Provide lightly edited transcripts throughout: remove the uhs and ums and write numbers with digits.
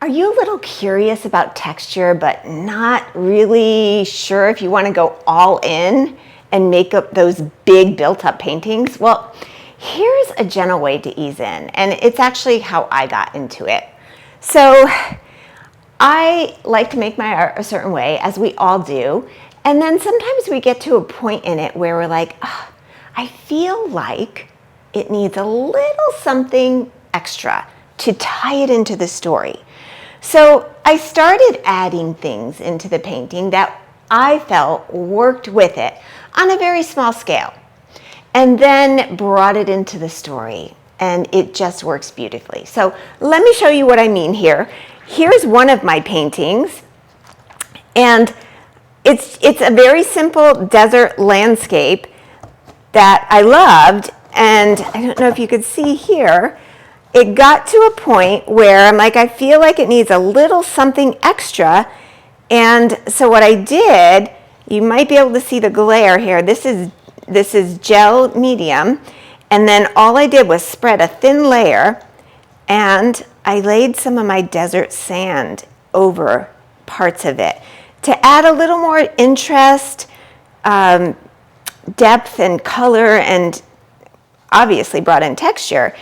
Are you a little curious about texture, but not really sure if you want to go all in and make up those big built-up paintings? Well, here's a gentle way to ease in, and it's actually how I got into it. So I like to make my art a certain way, as we all do, and then sometimes we get to a point in it where we're like, oh, I feel like it needs a little something extra to tie it into the story. So I started adding things into the painting that I felt worked with it on a very small scale, and then brought it into the story, and it just works beautifully. So let me show you what I mean here. Here's one of my paintings, and it's a very simple desert landscape that I loved, and I don't know if you could see here, it got to a point where I'm like, I feel like it needs a little something extra. And so what I did, you might be able to see the glare here. This is gel medium. And then all I did was spread a thin layer, and I laid some of my desert sand over parts of it to add a little more interest, depth and color, and obviously brought in texture.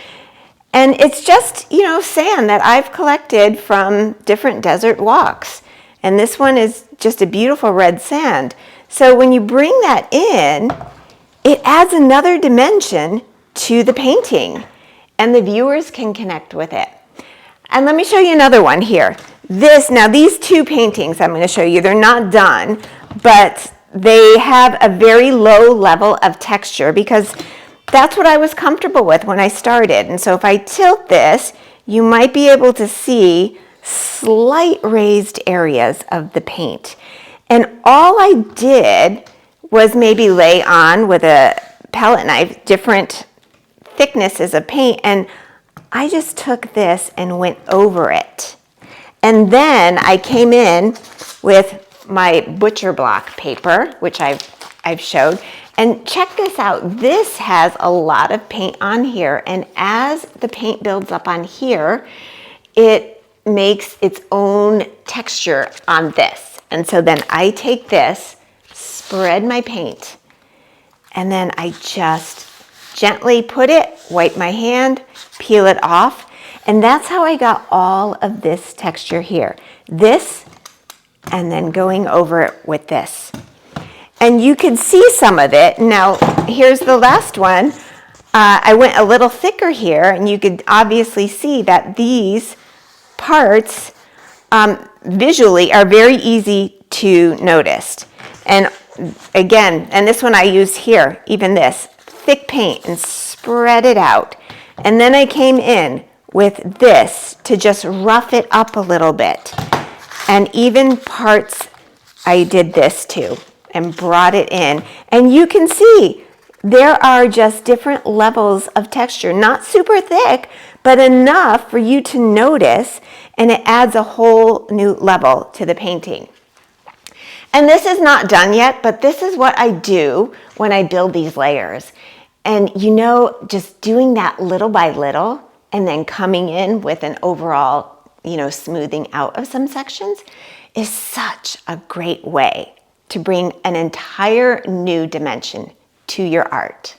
And it's just, you know, sand that I've collected from different desert walks. And this one is just a beautiful red sand. So when you bring that in, it adds another dimension to the painting, and the viewers can connect with it. And let me show you another one here. Now these two paintings I'm going to show you, they're not done, but they have a very low level of texture because that's what I was comfortable with when I started. And so if I tilt this, you might be able to see slight raised areas of the paint. And all I did was maybe lay on with a palette knife different thicknesses of paint, and I just took this and went over it. And then I came in with my butcher block paper, which I've showed. And check this out, this has a lot of paint on here, and as the paint builds up on here, it makes its own texture on this. And so then I take this, spread my paint, and then I just gently put it, wipe my hand, peel it off, and that's how I got all of this texture here. This, and then going over it with this. And you can see some of it. Now, here's the last one. I went a little thicker here, and you could obviously see that these parts visually are very easy to notice. And again, and this one I use here, even this, thick paint, and spread it out. And then I came in with this to just rough it up a little bit. And even parts, I did this too, and brought it in. And you can see there are just different levels of texture, not super thick, but enough for you to notice, and it adds a whole new level to the painting. And this is not done yet, but this is what I do when I build these layers. And you know, just doing that little by little, and then coming in with an overall, you know, smoothing out of some sections is such a great way to bring an entire new dimension to your art.